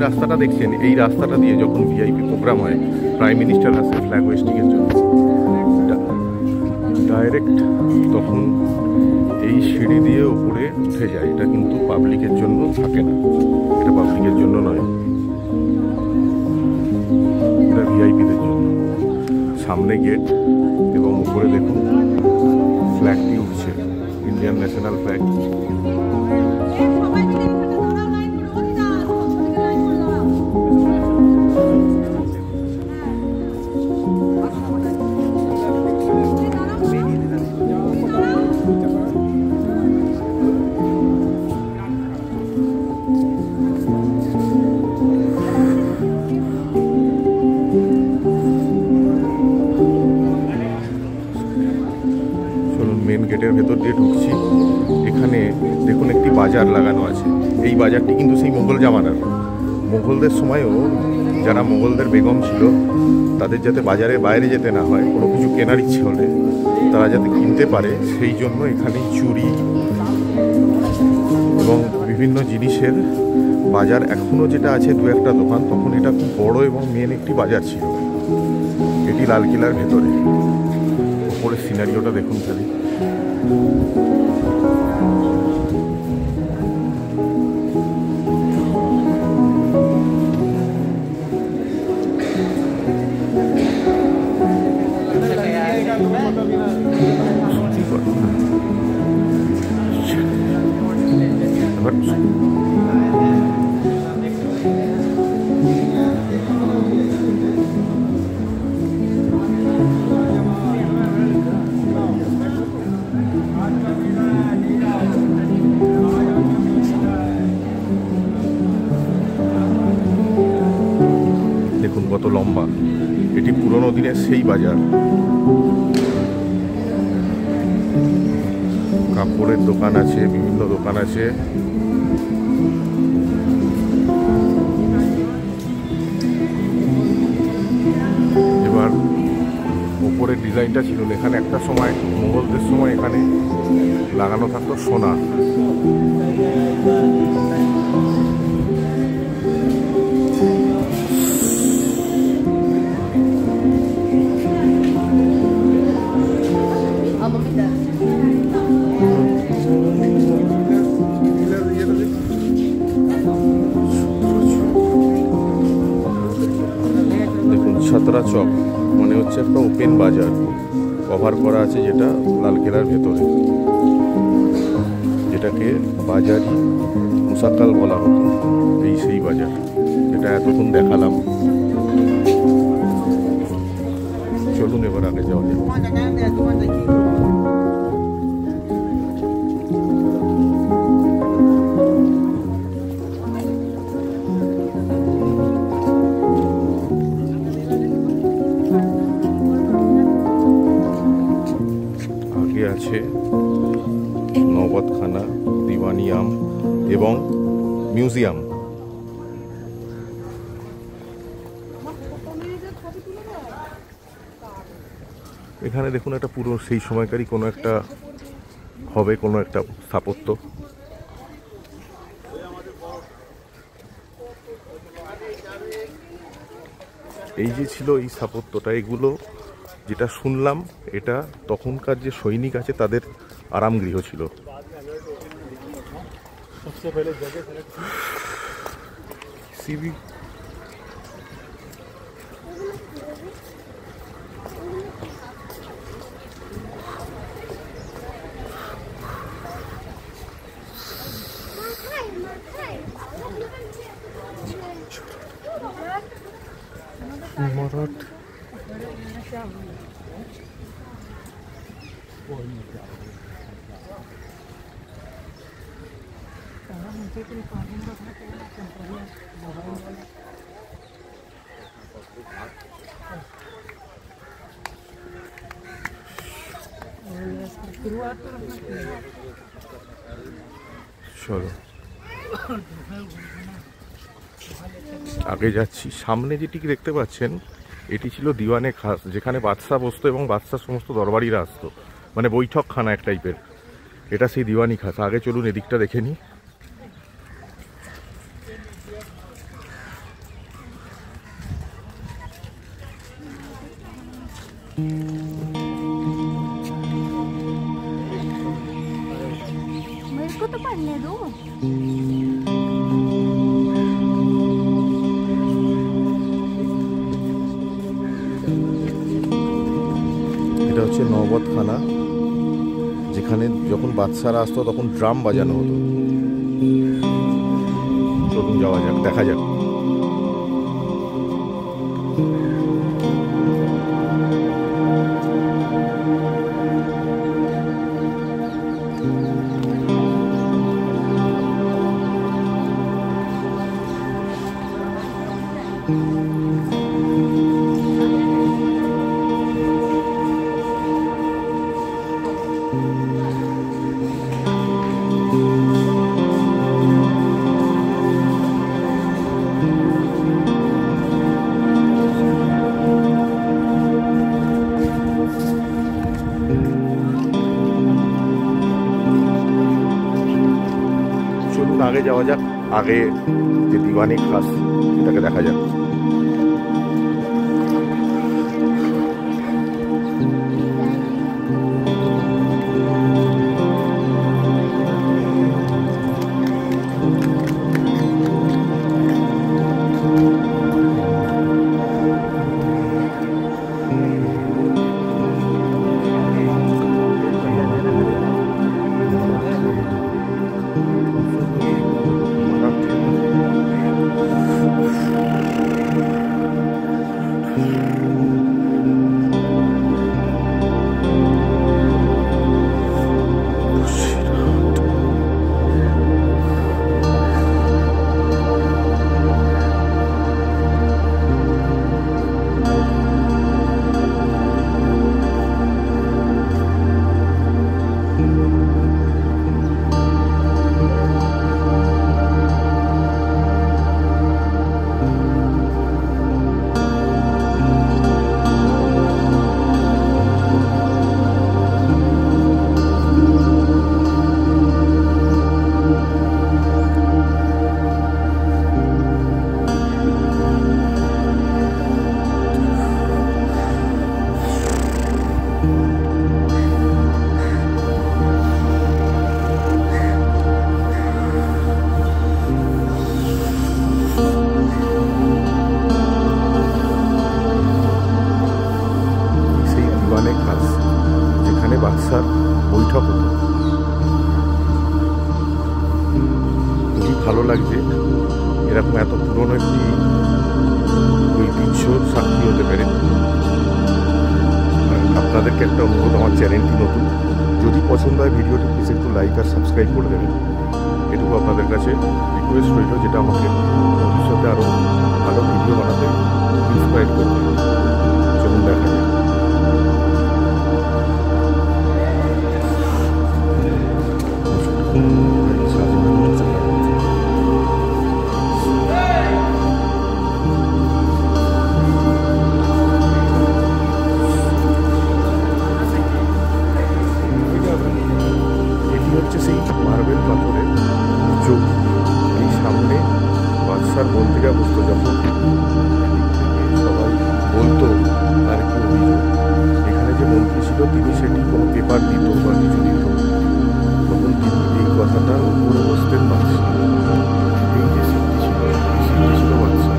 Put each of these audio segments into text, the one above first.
রাস্তাটা দেখছেন, এই রাস্তাটা দিয়ে যখন ভিআইপি প্রোগ্রাম হয়, প্রাইম মিনিস্টার আসে ফ্ল্যাগ হোয়েস্টিংয়ের জন্য ডাইরেক্ট, তখন এই সিঁড়ি দিয়ে উপরে উঠে যায়। এটা কিন্তু পাবলিকের জন্য থাকে না, এটা পাবলিকের জন্য নয়, এটা ভিআইপিদের জন্য। সামনে গেট এবং উপরে দেখুন ফ্ল্যাগটি উঠছে, ইন্ডিয়ান ন্যাশনাল ফ্ল্যাগ। মেন গেটের ভেতর দিয়ে ঢুকছি। এখানে দেখুন একটি বাজার লাগানো আছে। এই বাজারটি কিন্তু সেই মোগল জামানার, মোগলদের সময়ও যারা মোগলদের বেগম ছিল তাদের যাতে বাজারের বাইরে যেতে না হয়, কোনো কিছু কেনার ইচ্ছে হলে তারা যাতে কিনতে পারে, সেই জন্য এখানে চুড়ি এবং বিভিন্ন জিনিসের বাজার এখনও যেটা আছে, দু একটা দোকান। তখন এটা খুব বড় এবং মেন একটি বাজার ছিল। এটি লালকিল্লার ভেতরে। উপরের সিনারিওটা দেখুন খালি। দেখুন কত লম্বা, এটি পুরনো দিনের সেই বাজার। কাপড়ের দোকান আছে, বিভিন্ন দোকান আছে। এবার ওপরের ডিজাইনটা ছিল, এখানে একটা সময় মোগলদের সময় এখানে লাগানো থাকতো সোনা। ছাত্রা চক মানে হচ্ছে একটা ওপেন বাজার, কভার করা আছে, যেটা লালকেল্লার ভেতরে, যেটাকে বাজারি মুসাক্কাল বলা হতো। এই সেই বাজার যেটা এতক্ষণ দেখালাম। চলুন এবার আগে যাওয়া যাক। আছে নওবতখানা, দিওয়ানিয়াম এবং মিউজিয়াম। এখানে দেখুন একটা পুরো সেই সময়কারী কোনো একটা হবে, কোনো একটা স্থাপত্য। এই যে ছিল এই স্থাপত্যটা, এগুলো যেটা শুনলাম এটা তখনকার যে সৈনিক আছে তাদের আরাম গৃহ ছিল। সিবি মরাঠ চলো আগে যাচ্ছি। সামনে যেটিকে দেখতে পাচ্ছেন এটি ছিল দিওয়ানে খাস, যেখানে বাদশাহ বসতো এবং বাদশাহ সমস্ত দরবারিরা আসতো, মানে বৈঠকখানা এক টাইপের। এটা সেই দিওয়ানি খাস। আগে চলুন এদিকটা দেখে নিই। मेरे को तो पढ़ने दो। এটা হচ্ছে নওবতখানা, যেখানে যখন বাদশারা আসতো তখন ড্রাম বাজানো হতো। চলুন যাওয়া যাক, দেখা যাক। আগে যাওয়া যাক, আগে যে দিওয়ানি খাস এটাকে দেখা যাক। বাদশার বৈঠক হতো। খুবই ভালো লাগছে এরকম এত পুরনো একটি ঐতিহ্য সাক্ষী হতে পেরে। আপনাদেরকে একটা অনুরোধ, আমার চ্যানেলটি নতুন, যদি পছন্দ হয় ভিডিওটি প্লিজ একটু লাইক আর সাবস্ক্রাইব করে দেবেন, এটুকু আপনাদের কাছে রিকোয়েস্ট রইল, যেটা আমাকে ভবিষ্যতে আরও ভালো ভিডিও বানাতে ইন্সপায়ার করবে। চলুন দেখা যায়। সেই মার্বেল পাথরের চোখ, এই সামনে বাদশার মন্ত্রীরা বসতো, যখন সবাই বলতো তার কি অভিযোগ, এখানে যে মন্ত্রী ছিল তিনি সেটি কোনো পেপার দিত বা কিছু দিত, তখন তিনি এই কথাটা উপরে বসতেন বাদশা। এই যে সিদ্ধি ছিল, সিদ্ধি ছিল বাদশা।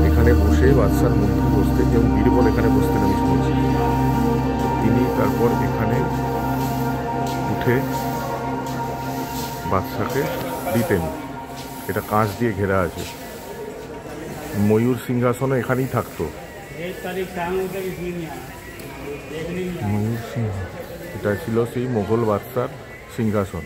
এখানে বসে বাদশার মন্ত্রী বসতেন, যেমন বীরবল এখানে বসতেন আমি শুনেছি। তিনি তারপর এখানে উঠে বাদশাকে দিতেন। এটা কাঁচ দিয়ে ঘেরা আছে। ময়ূর সিংহাসনও এখানেই থাকতো। ময়ূর সিংহ, এটা ছিল সেই মোগল বাদশার সিংহাসন।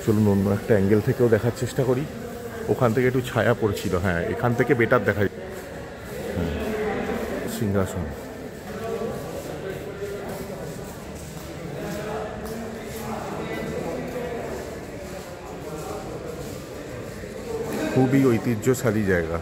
চলুন অন্য একটা অ্যাঙ্গেল থেকেও দেখার চেষ্টা করি। ওখান থেকে একটু ছায়া পড়ছিল, হ্যাঁ এখান থেকে বেটার দেখা যায়। সিংহাসন খুবই ঐতিহ্যশালী জায়গা।